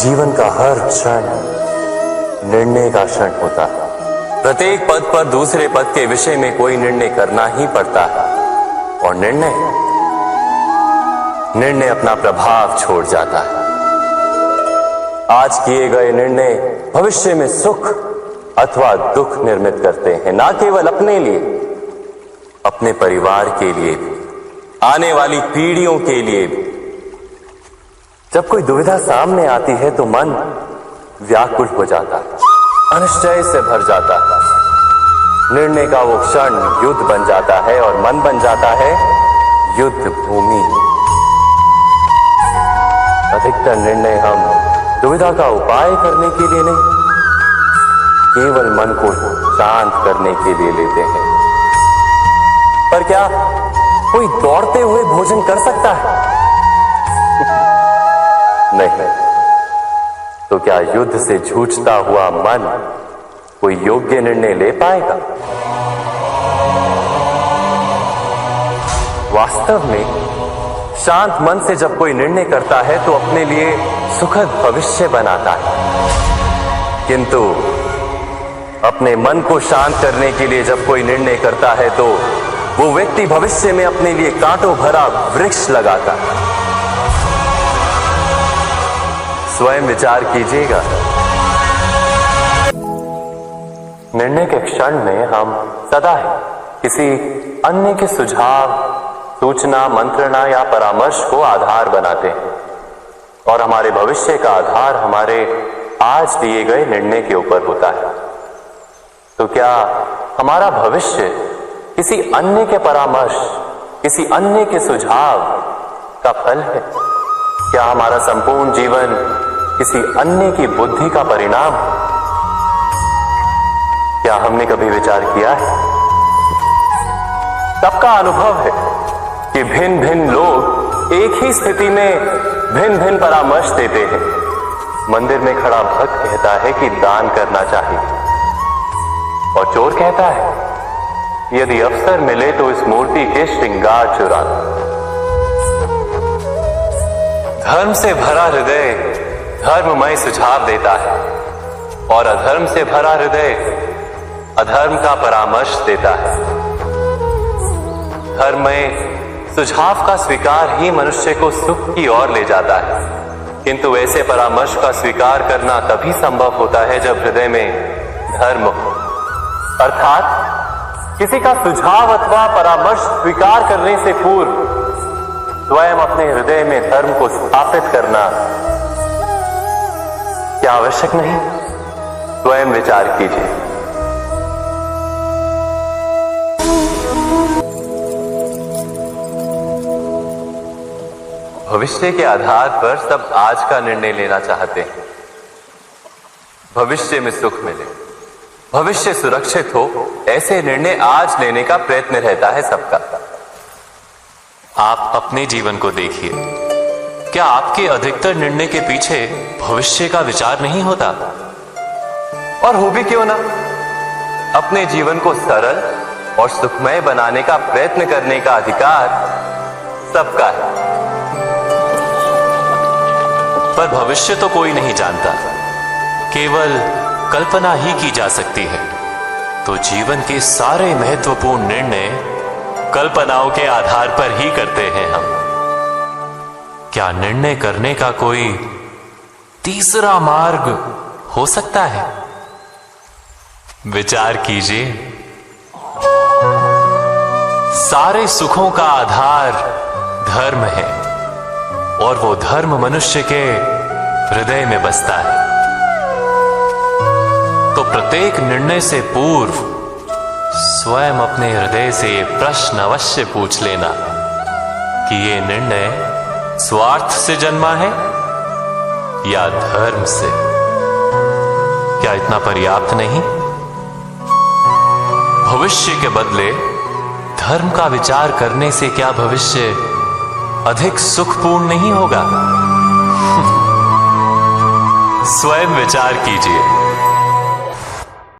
जीवन का हर क्षण निर्णय का क्षण होता है। प्रत्येक पद पर दूसरे पद के विषय में कोई निर्णय करना ही पड़ता है और निर्णय अपना प्रभाव छोड़ जाता है। आज किए गए निर्णय भविष्य में सुख अथवा दुख निर्मित करते हैं, ना केवल अपने लिए, अपने परिवार के लिए भी, आने वाली पीढ़ियों के लिए भी। जब कोई दुविधा सामने आती है तो मन व्याकुल हो जाता है, अनिश्चय से भर जाता है। निर्णय का वो क्षण युद्ध बन जाता है और मन बन जाता है युद्ध भूमि। अधिकतर निर्णय हम दुविधा का उपाय करने के लिए नहीं, केवल मन को शांत करने के लिए लेते हैं। पर क्या कोई दौड़ते हुए भोजन कर सकता है? नहीं। तो क्या युद्ध से जूझता हुआ मन कोई योग्य निर्णय ले पाएगा? वास्तव में शांत मन से जब कोई निर्णय करता है तो अपने लिए सुखद भविष्य बनाता है, किंतु अपने मन को शांत करने के लिए जब कोई निर्णय करता है तो वो व्यक्ति भविष्य में अपने लिए कांटों भरा वृक्ष लगाता है। स्वयं विचार कीजिएगा। निर्णय के क्षण में हम सदा ही किसी अन्य के सुझाव, सूचना, मंत्रणा या परामर्श को आधार बनाते हैं और हमारे भविष्य का आधार हमारे आज लिए गए निर्णय के ऊपर होता है। तो क्या हमारा भविष्य किसी अन्य के परामर्श, किसी अन्य के सुझाव का फल है? क्या हमारा संपूर्ण जीवन किसी अन्य की बुद्धि का परिणाम? क्या हमने कभी विचार किया है? सबका अनुभव है कि भिन्न भिन्न लोग एक ही स्थिति में भिन्न भिन्न परामर्श देते हैं। मंदिर में खड़ा भक्त कहता है कि दान करना चाहिए और चोर कहता है यदि अवसर मिले तो इस मूर्ति के श्रृंगार चुरा दो। धर्म से भरा हृदय धर्ममय सुझाव देता है और अधर्म से भरा हृदय अधर्म का परामर्श देता है। धर्ममय सुझाव का स्वीकार ही मनुष्य को सुख की ओर ले जाता है, किंतु ऐसे परामर्श का स्वीकार करना तभी संभव होता है जब हृदय में धर्म हो। अर्थात किसी का सुझाव अथवा परामर्श स्वीकार करने से पूर्व स्वयं अपने हृदय में धर्म को स्थापित करना क्या आवश्यक नहीं? स्वयं विचार कीजिए। भविष्य के आधार पर सब आज का निर्णय लेना चाहते हैं। भविष्य में सुख मिले, भविष्य सुरक्षित हो, ऐसे निर्णय आज लेने का प्रयत्न रहता है सबका। आप अपने जीवन को देखिए, क्या आपके अधिकतर निर्णय के पीछे भविष्य का विचार नहीं होता? और हो भी क्यों ना? अपने जीवन को सरल और सुखमय बनाने का प्रयत्न करने का अधिकार सबका है। पर भविष्य तो कोई नहीं जानता, केवल कल्पना ही की जा सकती है। तो जीवन के सारे महत्वपूर्ण निर्णय कल्पनाओं के आधार पर ही करते हैं हम। क्या निर्णय करने का कोई तीसरा मार्ग हो सकता है? विचार कीजिए। सारे सुखों का आधार धर्म है और वो धर्म मनुष्य के हृदय में बसता है। तो प्रत्येक निर्णय से पूर्व स्वयं अपने हृदय से ये प्रश्न अवश्य पूछ लेना कि ये निर्णय स्वार्थ से जन्मा है या धर्म से। क्या इतना पर्याप्त नहीं? भविष्य के बदले धर्म का विचार करने से क्या भविष्य अधिक सुखपूर्ण नहीं होगा? स्वयं विचार कीजिए।